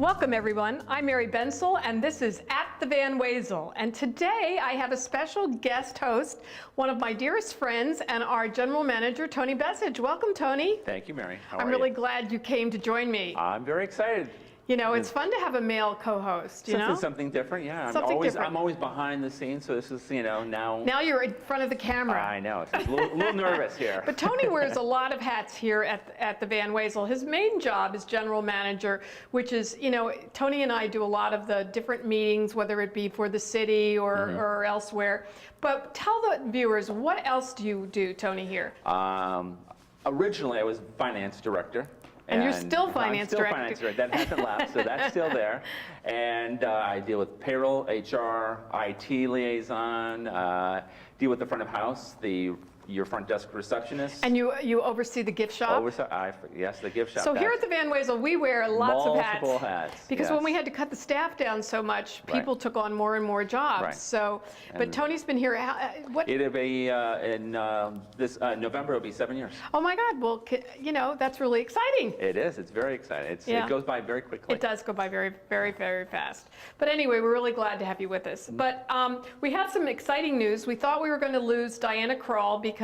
Welcome everyone, I'm Mary Bensel and this is At the Van Wezel. And today I have a special guest host, one of my dearest friends and our general manager, Tony Becich. Welcome, Tony. Thank you, Mary. How are I'm really glad you came to join me. I'm very excited. You know, it's fun to have a male co-host, you know? Something different, yeah. Different. I'm always behind the scenes, so this is, you know, now... Now you're in front of the camera. I know, it's a little nervous here. But Tony wears a lot of hats here at the Van Wezel. His main job is general manager, which is, you know, Tony and I do a lot of the different meetings, whether it be for the city or elsewhere. But tell the viewers, what else do you do, Tony, here? Originally, I was finance director. And you're still finance director. Finance director. That hasn't left, so that's still there. And I deal with payroll, HR, IT liaison, deal with the front of house, your front desk receptionist. And you oversee the gift shop? Yes, the gift shop. So here at the Van Wezel, we wear lots of hats. Multiple hats. Because when we had to cut the staff down so much, people took on more and more jobs. Right. So, but Tony's been here. It'll be in this November. It'll be 7 years. Oh my God! Well, you know, that's really exciting. It is. It's very exciting. It goes by very quickly. It does go by very, very, very fast. But anyway, we're really glad to have you with us. But we have some exciting news. We thought we were going to lose Diana Krall because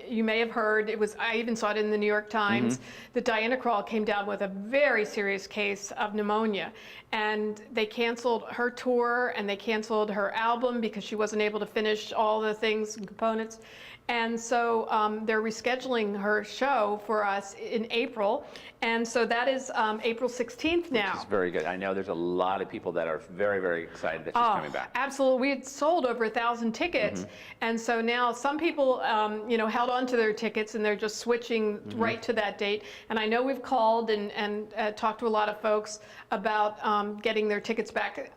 you may have heard, I even saw it in the New York Times, that Diana Krall came down with a very serious case of pneumonia. And they canceled her tour and they canceled her album because she wasn't able to finish all the things and components. And so they're rescheduling her show for us in April. And so that is April 16th now. Which is very good. I know there's a lot of people that are very, very excited that she's coming back. Absolutely. We had sold over 1,000 tickets. And so now some people, you know, held on to their tickets and they're just switching right to that date. And I know we've called and talked to a lot of folks about getting their tickets back.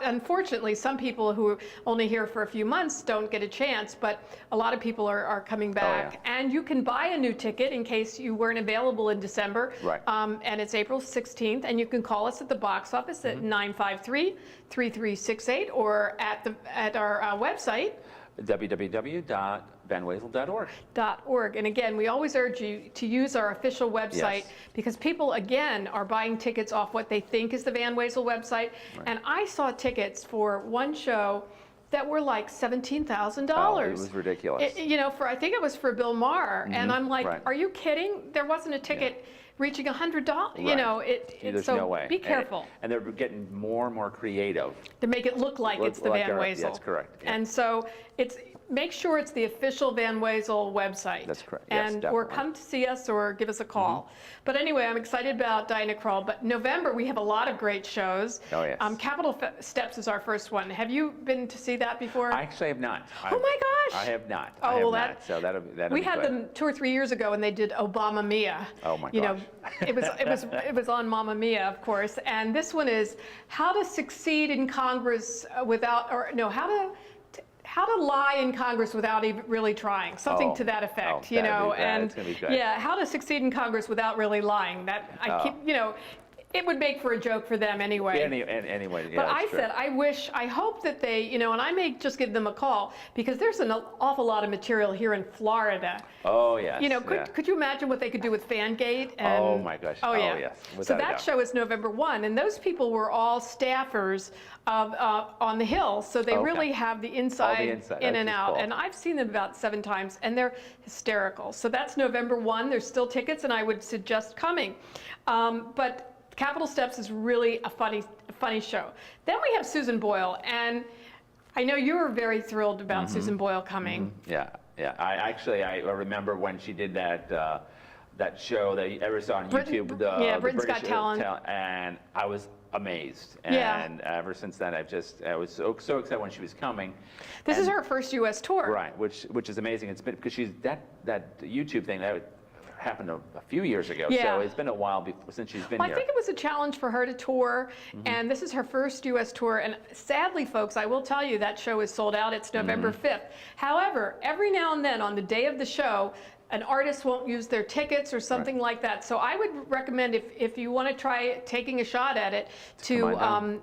Unfortunately, some people who are only here for a few months don't get a chance, but a lot of people are coming back. And you can buy a new ticket in case you weren't available in December. Right. And it's April 16th, and you can call us at the box office at 953-3368 or at our website, www.vanwezel.org. And again, we always urge you to use our official website because people, again, are buying tickets off what they think is the Van Wezel website. And I saw tickets for one show that were like $17,000. Oh, it was ridiculous. You know, I think it was for Bill Maher. And I'm like, are you kidding? There wasn't a ticket reaching $100. You know, there's so no way. Be careful. And they're getting more and more creative. To make it look like it's the Van Wezel. That's correct. Yeah. And so make sure it's the official Van Wezel website. That's correct. Yes, And definitely. or come to see us or give us a call. But anyway, I'm excited about Diana Krall. But November, we have a lot of great shows. Oh, yes. Capitol Steps is our first one. Have you been to see that before? I actually have not. Oh my gosh! I have not. Oh, So that'll we had them 2 or 3 years ago, and they did Obama Mia. Oh my gosh! You know, it was on Mamma Mia, of course. And this one is how to succeed in Congress how to lie in Congress without even really trying, something to that effect, you know. And how to succeed in Congress without really lying. That I keep, you know. It would make for a joke for them anyway. Anyway, yeah, but I said, I hope that they, you know, and I may just give them a call because there's an awful lot of material here in Florida. Oh, yes. You know, could you imagine what they could do with Fangate? And, oh, my gosh. Oh, yeah. Yes. So that show is November 1, and those people were all staffers on the Hill, so they really have the inside in and out. Cool. And I've seen them about 7 times, and they're hysterical. So that's November 1. There's still tickets, and I would suggest coming. But Capitol Steps is really a funny show. Then we have Susan Boyle, and I know you were very thrilled about Susan Boyle coming. Yeah. I remember when she did that show that you ever saw on YouTube, the Britain's Got Talent, and I was amazed. And ever since then, I was so excited when she was coming. This is her first U.S. tour, right? Which is amazing. It's been because she's that YouTube thing that happened a few years ago, so it's been a while since she's been here. I think it was a challenge for her to tour, and this is her first U.S. tour, and sadly, folks, I will tell you that show is sold out. It's November 5th. However, every now and then on the day of the show, an artist won't use their tickets or something like that. So I would recommend, if you want to try taking a shot at it, to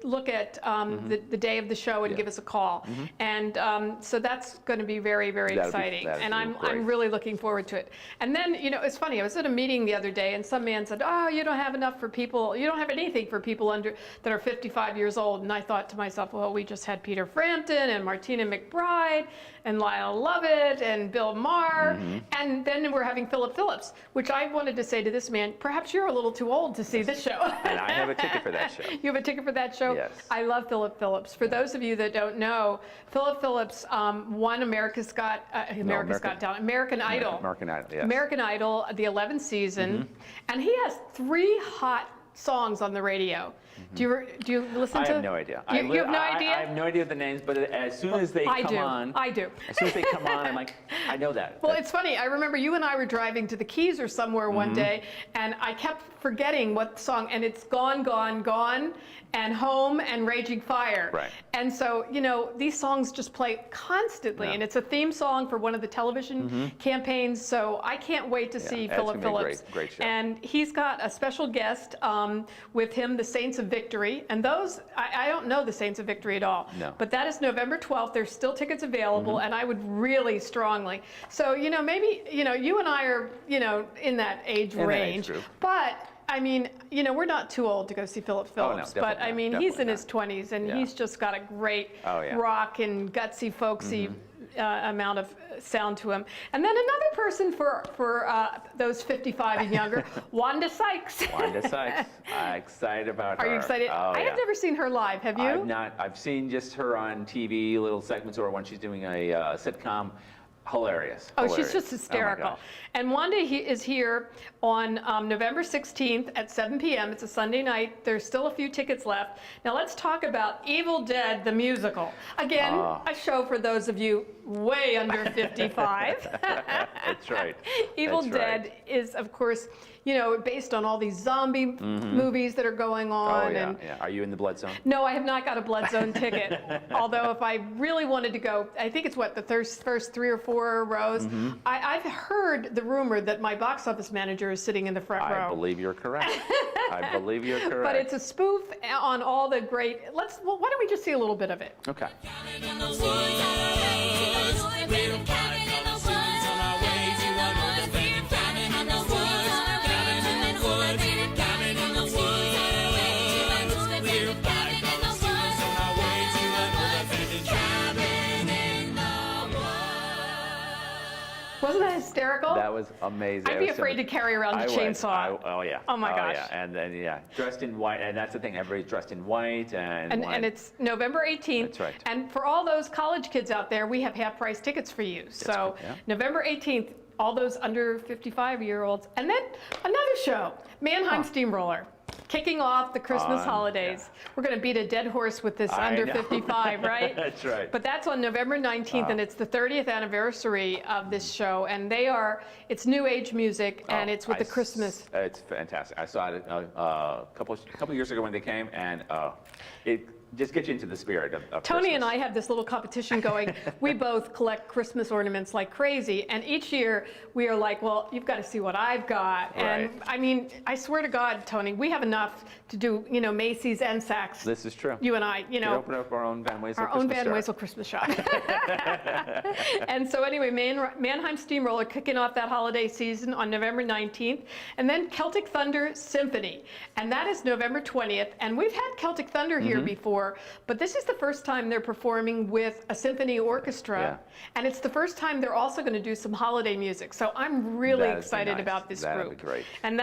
look at the day of the show and give us a call. And so that's going to be very, very exciting. And I'm really looking forward to it. And then, you know, it's funny, I was at a meeting the other day and some man said, oh, you don't have enough for people, you don't have anything for people that are 55 years old. And I thought to myself, well, we just had Peter Frampton and Martina McBride and Lyle Lovett and Bill Maher. And then we're having Philip Phillips, which I wanted to say to this man, perhaps you're a little too old to see this show. And I have a ticket for that show. You have a ticket for that show? Yes. I love Philip Phillips. For those of you that don't know, Philip Phillips won American Idol. American Idol, yes. American Idol, the 11th season, and he has 3 hot songs on the radio. Do you listen to? I have no idea. You have no idea? I have no idea of the names, but as soon as they come on. I do. As soon as they come on, I'm like, I know that. Well, it's funny. I remember you and I were driving to the Keys or somewhere one day, and I kept forgetting what song, and it's Gone, Gone, Gone, and Home, and Raging Fire. Right. And so, you know, these songs just play constantly, and it's a theme song for one of the television campaigns, so I can't wait to see Philip Phillips. Great show. And he's got a special guest with him, the Saints of Victory, and those, I don't know the Saints of Victory at all. No. But that is November 12th. There's still tickets available, and I would really strongly. So, you know, maybe, you know, you and I are, you know, in that age range. But I mean, you know, we're not too old to go see Philip Phillips, but I mean, he's in his 20s, and he's just got a great rock and gutsy, folksy amount of sound to him. And then another person for those 55 and younger, Wanda Sykes. Wanda Sykes. I'm excited about her. Are you excited? Oh, I have never seen her live. Have you? I've not. I've seen just her on TV, little segments, or when she's doing a sitcom. Hilarious. Oh, she's just hysterical. Oh, and Wanda is here on November 16th at 7 p.m. It's a Sunday night. There's still a few tickets left. Now let's talk about Evil Dead, the musical. Again, a show for those of you way under 55. That's right. Evil Dead is, of course, you know, based on all these zombie movies that are going on. Oh, yeah, yeah. Are you in the blood zone? No, I have not got a blood zone ticket. Although if I really wanted to go, I think it's what, the first 3 or 4 rows. I've heard the rumor that my box office manager is sitting in the front row. I believe you're correct. I believe you're correct. But it's a spoof on all the great, well, why don't we just see a little bit of it? Okay. Wasn't that hysterical? That was amazing. I'd be afraid to carry around a chainsaw. Oh yeah. Oh my gosh. Yeah. And then dressed in white, and that's the thing. Everybody's dressed in white and it's November 18th. That's right. And for all those college kids out there, we have half-price tickets for you. So November 18th, all those under 55-year-olds, and then another show, Mannheim Steamroller. Kicking off the Christmas holidays. We're going to beat a dead horse with this under 55, right? That's right. But that's on November 19th, and it's the 30th anniversary of this show. And it's new age music, and it's with the Christmas. It's fantastic. I saw it a couple years ago when they came, and it just gets you into the spirit of Tony Christmas. and I have this little competition going. We both collect Christmas ornaments like crazy, and each year we are like, well, you've got to see what I've got. And I mean, I swear to God, Tony, we have enough to do, you know, Macy's and Saks. This is true. You and I, you know. We open up our own Van Wezel Our own Van Wezel Christmas shop. And so anyway, Mannheim Steamroller kicking off that holiday season on November 19th. And then Celtic Thunder Symphony. And that is November 20th. And we've had Celtic Thunder here before, but this is the first time they're performing with a symphony orchestra. Yeah. And it's the first time they're also going to do some holiday music. So I'm really excited about this group. That'll be great. And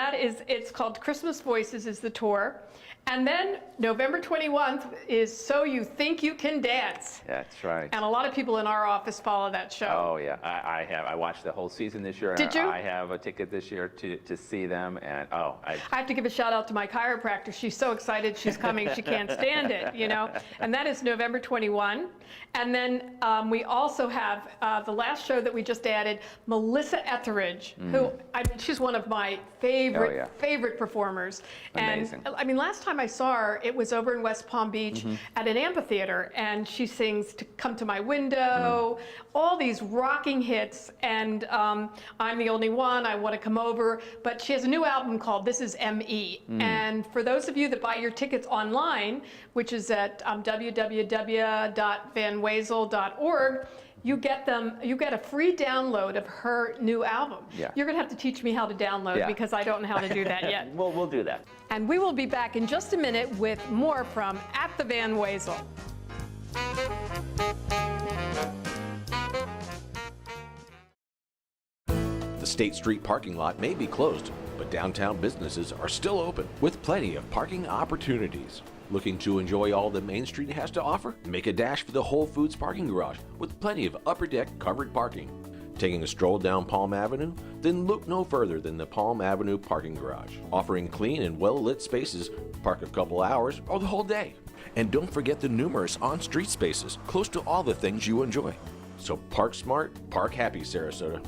it's called Christmas Voices is the tour. And then November 21st is So You Think You Can Dance. That's right. And a lot of people in our office follow that show. Oh yeah, I have. I watched the whole season this year. Did you? I have a ticket this year to see them, and I have to give a shout out to my chiropractor. She's so excited she's coming. She can't stand it, you know. And that is November 21. And then we also have the last show that we just added, Melissa Etheridge, who she's one of my favorite performers. Amazing. And I mean, last time time I saw her, it was over in West Palm Beach at an amphitheater, and she sings to Come to My Window, all these rocking hits, and I'm the Only One, I Want to Come Over, but she has a new album called This Is M.E. And for those of you that buy your tickets online, which is at www.vanwezel.org, you get a free download of her new album. Yeah. You're going to have to teach me how to download because I don't know how to do that yet. We'll do that. And we will be back in just a minute with more from At the Van Wezel. The State Street parking lot may be closed, but downtown businesses are still open with plenty of parking opportunities. Looking to enjoy all that Main Street has to offer? Make a dash for the Whole Foods parking garage with plenty of upper deck covered parking. Taking a stroll down Palm Avenue? Then look no further than the Palm Avenue parking garage, offering clean and well-lit spaces. Park a couple hours or the whole day. And don't forget the numerous on-street spaces close to all the things you enjoy. So park smart, park happy, Sarasota.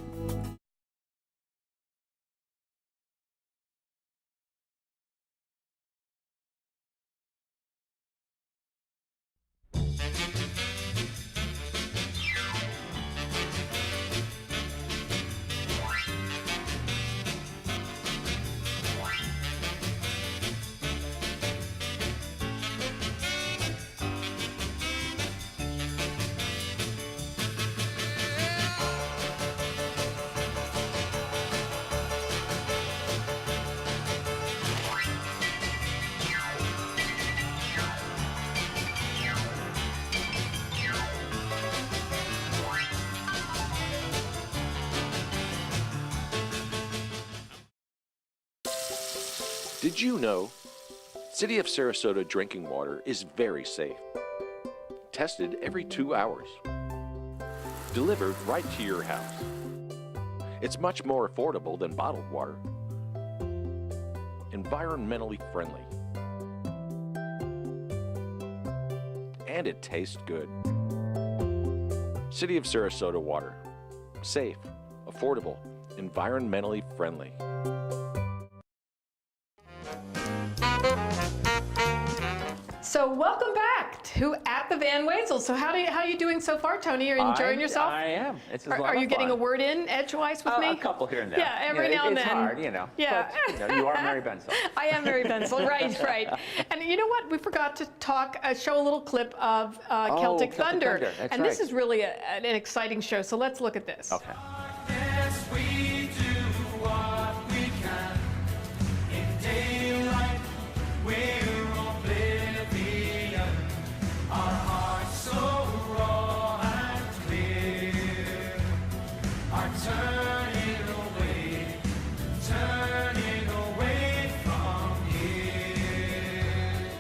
Did you know City of Sarasota drinking water is very safe? Tested every 2 hours. Delivered right to your house. It's much more affordable than bottled water. Environmentally friendly. And it tastes good. City of Sarasota water. Safe, affordable, environmentally friendly. So welcome back to At the Van Wezel. So how are you doing so far, Tony? Are you enjoying yourself? I am. It's a lot Are of you getting a fun. word in edgewise with me? A couple here and there. Yeah, every now and then. It's hard, you know. Yeah. But, you are Mary Bensel. I am Mary Bensel, right. And you know what? We forgot to show a little clip of Celtic Thunder. That's and this right. is really an exciting show. So let's look at this. Okay. Yes, we do what we can. In daylight, we're oblivion. Our hearts so raw and clear are turning away from here.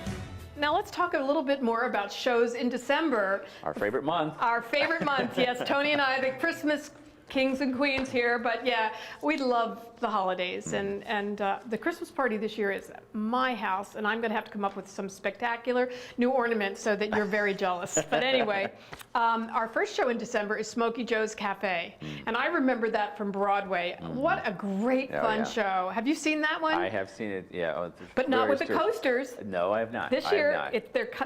Now let's talk a little bit more about shows in December. Our favorite month. Our favorite month, yes. Tony and I, the Christmas kings and queens here, but yeah, we love the holidays, and the Christmas party this year is at my house, and I'm going to have to come up with some spectacular new ornaments so that you're very jealous. But anyway, our first show in December is Smokey Joe's Cafe, and I remember that from Broadway. What a great fun show. Have you seen that one? I have seen it, yeah. Oh, But not with the various tours. coasters. No, I have not. This I have year, not.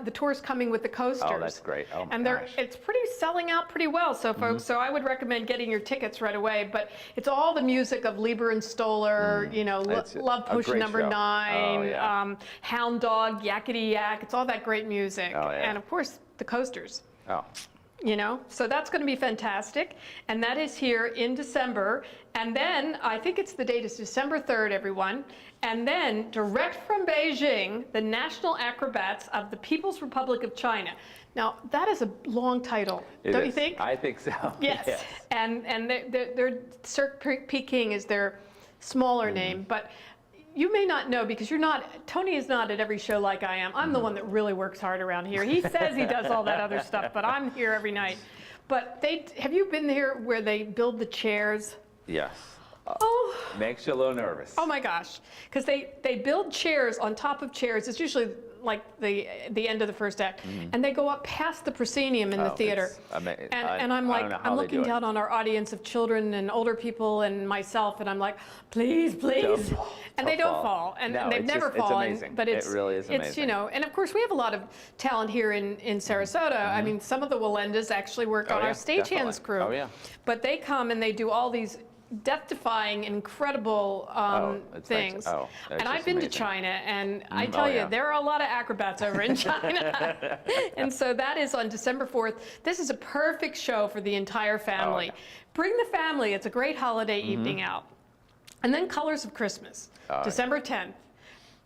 the tour's coming with the coasters. Oh, that's great. Oh, my and gosh. it's pretty selling out pretty well, so folks. So I would recommend getting your tickets right away. But it's all the music of Lieber and Stoller, you know, It's Love a Potion great Number show. 9, Oh, yeah. Hound Dog, Yakety Yak. It's all that great music, Oh, yeah. and of course the coasters. Oh. You know, so that's going to be fantastic, and that is here in December. And then I think it's the date is December 3rd, everyone. And then direct from Beijing, the National Acrobats of the People's Republic of China. Now that is a long title, don't you think? I think so. Yes. And their Cirque Peking is their smaller name, but you may not know because Tony is not at every show like I am. I'm the one that really works hard around here. He says he does all that other stuff, but I'm here every night. But have you been here where they build the chairs? Yes. Oh. Makes you a little nervous. Oh my gosh, because they build chairs on top of chairs. It's usually like the end of the first act, and they go up past the proscenium in the theater. And I'm like, I'm looking down on our audience of children and older people and myself, and I'm like, please, please. And they don't fall, and they've never fallen. It's amazing. But it really is amazing. It's, you know, and of course we have a lot of talent here in Sarasota. I mean, some of the Walendas actually work on our stagehands crew. Oh, yeah. But they come and they do all these death-defying, incredible things. And I've been to China, and I tell you, there are a lot of acrobats over in China. And so that is on December 4th. This is a perfect show for the entire family. Bring the family. It's a great holiday evening out. And then Colors of Christmas, December 10th.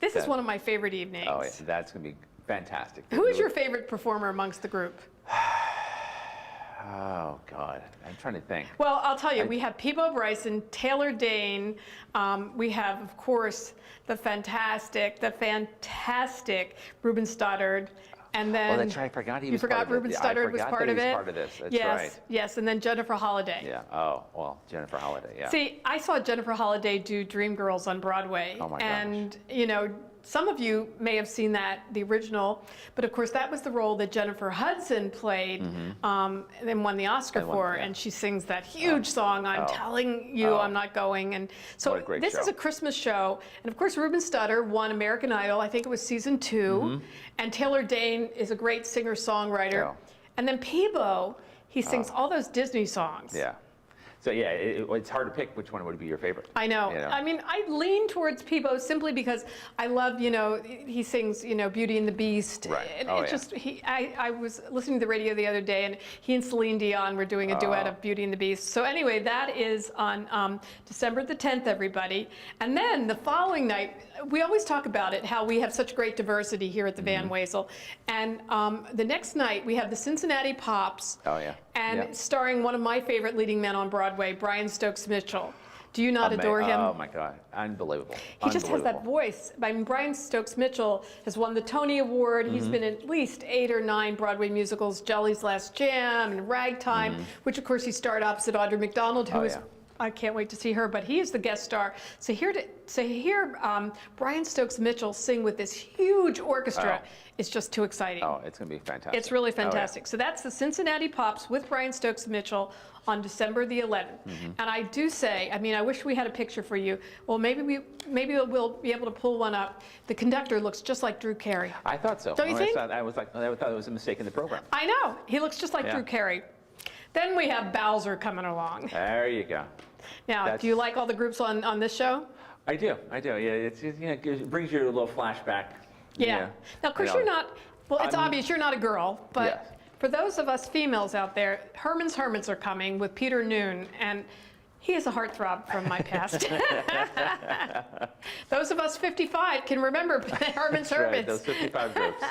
This is one of my favorite evenings. Oh, yeah. That's going to be fantastic. Who is your favorite performer amongst the group? Oh, God. I'm trying to think. Well, I'll tell you, we have Peebo Bryson, Taylor Dane. We have, of course, the fantastic Ruben Studdard. And then, that's right. I forgot he was part of it. Ruben Studdard was part of it. He was part of this. That's yes, right. Yes, and then Jennifer Holliday. Yeah. Oh, well, Jennifer Holliday, yeah. See, I saw Jennifer Holliday do Dreamgirls on Broadway. Oh, my gosh. And, you know, some of you may have seen that, the original, but of course that was the role that Jennifer Hudson played and then won the Oscar for, and she sings that huge song, I'm telling you I'm not going. And so this is a Christmas show, and of course Ruben Studdard won American Idol, I think it was season 2, and Taylor Dane is a great singer-songwriter. And then Peebo, he sings all those Disney songs. Yeah. So yeah, it's hard to pick which one would be your favorite. I know. You know? I mean, I lean towards Peebo simply because I love, you know, he sings, you know, Beauty and the Beast. Right. And it just, I was listening to the radio the other day, and he and Celine Dion were doing a duet of Beauty and the Beast. So anyway, that is on December the 10th, everybody. And then the following night, we always talk about it, how we have such great diversity here at the Van Wezel. And the next night, we have the Cincinnati Pops. Oh, yeah. And starring one of my favorite leading men on Broadway, Brian Stokes Mitchell. Do you not adore him? Oh my God, unbelievable. He just has that voice. I mean, Brian Stokes Mitchell has won the Tony Award. He's been in at least 8 or 9 Broadway musicals, Jelly's Last Jam and Ragtime, which of course he starred opposite Audra McDonald, who is, I can't wait to see her, but he is the guest star. So hear Brian Stokes Mitchell sing with this huge orchestra is just too exciting. Oh, it's going to be fantastic. It's really fantastic. So that's the Cincinnati Pops with Brian Stokes Mitchell on December the 11th. And I do say, I mean, I wish we had a picture for you. Well, maybe we'll be able to pull one up. The conductor looks just like Drew Carey. I thought so. Don't you think? I thought it was a mistake in the program. I know. He looks just like Drew Carey. Then we have Bowser coming along. There you go. Now, do you like all the groups on this show? I do. Yeah, it brings you a little flashback. Yeah. Now, of course, you're not. Well, it's obvious you're not a girl, but for those of us females out there, Herman's Hermits are coming with Peter Noon, and he is a heartthrob from my past. Those of us 55 can remember Herman's Hermits. Right, those 55 groups.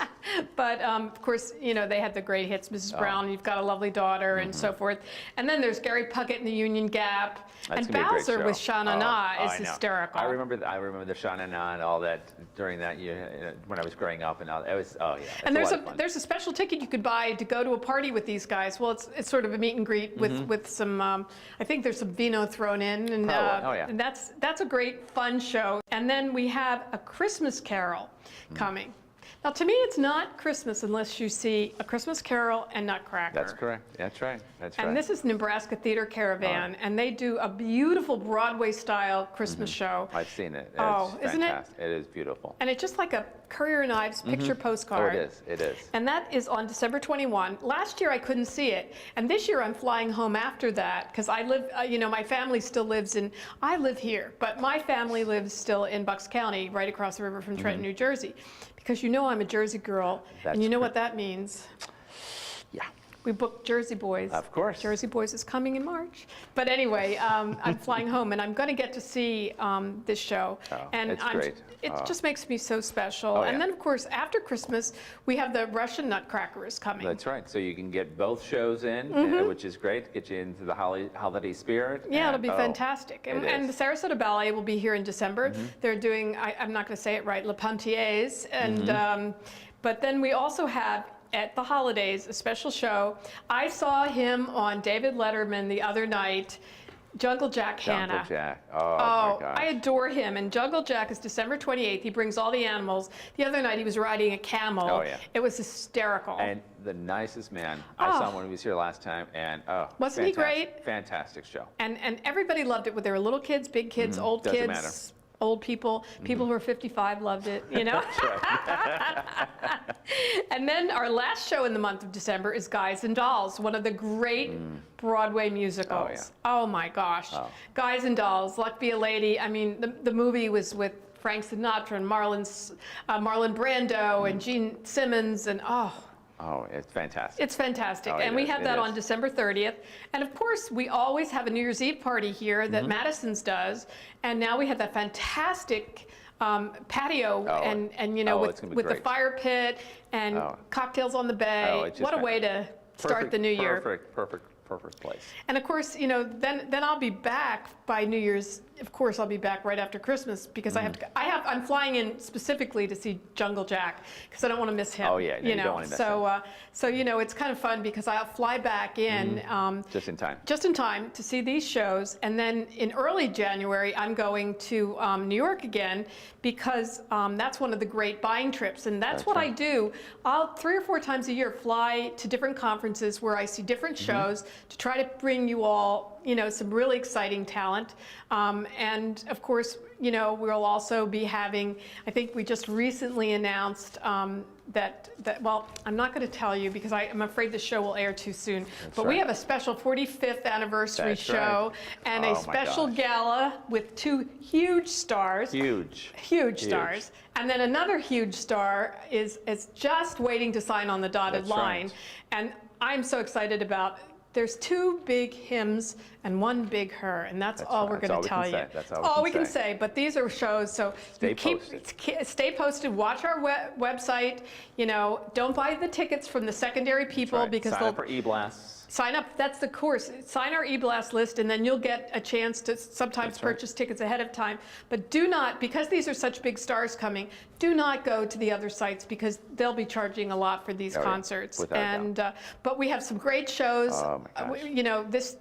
But of course, you know, they had the great hits, Mrs. Brown, You've Got a Lovely Daughter, and so forth. And then there's Gary Puckett and the Union Gap. That's and Bowser with Sha Na Na is hysterical. I remember the Sha Na Na and all that during that year when I was growing up, and all, it was And there's a special ticket you could buy to go to a party with these guys. Well, it's sort of a meet and greet with some. I think there's some vino thrown in, and and that's a great fun show. And then we have A Christmas Carol coming. Now, to me, it's not Christmas unless you see A Christmas Carol and Nutcracker. That's correct. That's right. And this is Nebraska Theater Caravan, and they do a beautiful Broadway-style Christmas show. I've seen it. Isn't it? It is beautiful. And it's just like a Currier and Ives picture postcard. Oh, it is. It is. And that is on December 21. Last year, I couldn't see it. And this year, I'm flying home after that because I live, you know, my family still lives in, I live here, but my family lives still in Bucks County, right across the river from Trenton, New Jersey. Because you know I'm a Jersey girl, and you know what that means. Yeah. We booked Jersey Boys. Of course. Jersey Boys is coming in March. But anyway, I'm flying home, and I'm going to get to see this show. And it's great. It just makes me so special. And then, of course, after Christmas, we have the Russian Nutcrackers coming. That's right. So you can get both shows in, which is great. Get you into the holiday spirit. Yeah, it'll be fantastic. And the Sarasota Ballet will be here in December. They're doing, I'm not going to say it right, Le Pontiers. And, but then we also have, at the holidays, a special show. I saw him on David Letterman the other night. Jungle Jack Hanna. Jungle Jack. Oh, Oh, my gosh. I adore him. And Jungle Jack is December 28th. He brings all the animals. The other night he was riding a camel. Oh, yeah. It was hysterical. And the nicest man. I saw him when he was here last time, and Wasn't he fantastic. great? Fantastic show. And everybody loved it. Whether they were little kids, big kids, old Doesn't kids, matter. old people. People who are 55 loved it, you know? And then our last show in the month of December is Guys and Dolls, one of the great Broadway musicals. Oh, yeah. Oh my gosh. Oh. Guys and Dolls, Luck Be a Lady. I mean, the movie was with Frank Sinatra and Marlon Brando and Gene Simmons, and Oh, it's fantastic. it's fantastic. Oh, And it we is, have it that is. on December 30th. And of course, we always have a New Year's Eve party here that Madison's does. And now we have that fantastic patio Oh, and you know, it's gonna be with the great. fire pit and Oh. cocktails on the bay. Oh, it's just What a way to start the new year. Perfect place. And of course, you know, then I'll be back by New Year's. Of course, I'll be back right after Christmas because I'm flying in specifically to see Jungle Jack because I don't want to miss him. Oh, yeah, no, you don't wanna miss him. So you know, it's kind of fun because I'll fly back in Just in time. just in time to see these shows, and then in early January I'm going to New York again because that's one of the great buying trips, and that's what right. I do. I'll 3 or 4 times a year fly to different conferences where I see different shows to try to bring you all, you know, some really exciting talent. And of course, you know, we'll also be having, I think we just recently announced that well, I'm not going to tell you because I'm afraid the show will air too soon. But we right. have a special 45th anniversary That's show and Oh, a my special gosh. gala with 2 huge stars. Huge stars. And then another huge star is just waiting to sign on the dotted That's line. right. And I'm so excited about. There's 2 big hims and 1 big her, and that's all we're right. going to That's tell all we you. can say. That's all we can say. But these are shows, so you stay posted. Watch our website. You know, don't buy the tickets from the secondary people Right. because Sign they'll up for e-blasts. sign up. That's the course. Sign our e-blast list, and then you'll get a chance to sometimes That's right. purchase tickets ahead of time. But do not, because these are such big stars coming, do not go to the other sites because they'll be charging a lot for these Oh, yeah. concerts. Without a doubt. But we have some great shows. Oh, my gosh. You know, this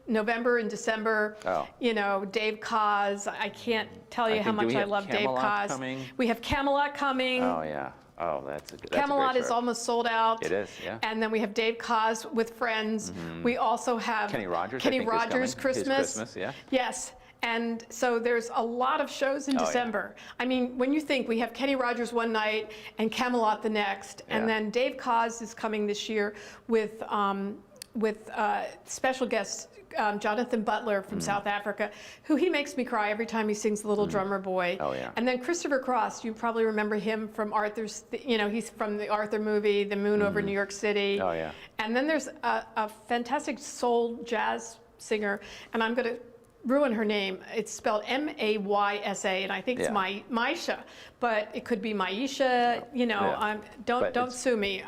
November and December. Oh. You know, Dave Koz. I can't tell you I how think- do much we I have love Dave Camelot Koz. coming? We have Camelot coming. Oh, yeah. Oh, that's a great Camelot is show. almost sold out. It is, yeah. And then we have Dave Koz with friends. We also have Kenny Rogers, I Kenny think, is Rogers coming. His Christmas. Christmas, yeah. Yes. And so there's a lot of shows in Oh, yeah. December. I mean, when you think we have Kenny Rogers one night and Camelot the next, and Yeah. then Dave Koz is coming this year with special guest Jonathan Butler from South Africa, who he makes me cry every time he sings The Little Drummer Boy. Oh, yeah. And then Christopher Cross, you probably remember him from Arthur's, you know, he's from the Arthur movie, The Moon Over New York City. Oh, yeah. And then there's a fantastic soul jazz singer, and I'm going to ruin her name. It's spelled Maysa, and I think it's Yeah. Maisha, but it could be Maisha. You know, Yeah. But don't it's- sue me.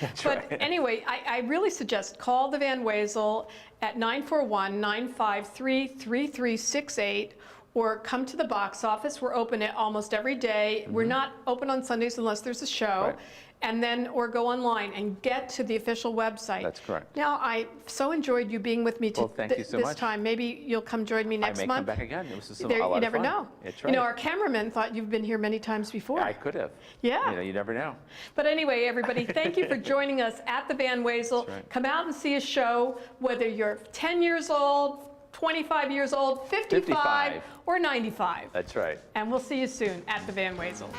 that's But right. anyway, I really suggest call the Van Wezel at 941-953-3368. Or come to the box office. We're open almost every day. We're not open on Sundays unless there's a show. Right. And then, or go online and get to the official website. That's correct. Now, I so enjoyed you being with me Well, thank you so this much. time. Maybe you'll come join me next I may month. come back again. It was just a There, lot you of never fun. know. That's You know, right. our cameraman thought you've been here many times before. I could have. Yeah. You know, you never know. But anyway, everybody, thank you for joining us at the Van Wezel. That's right. Come out and see a show, whether you're 10 years old, 25 years old, 55, 55. or 95. That's right. And we'll see you soon at the Van Wezel.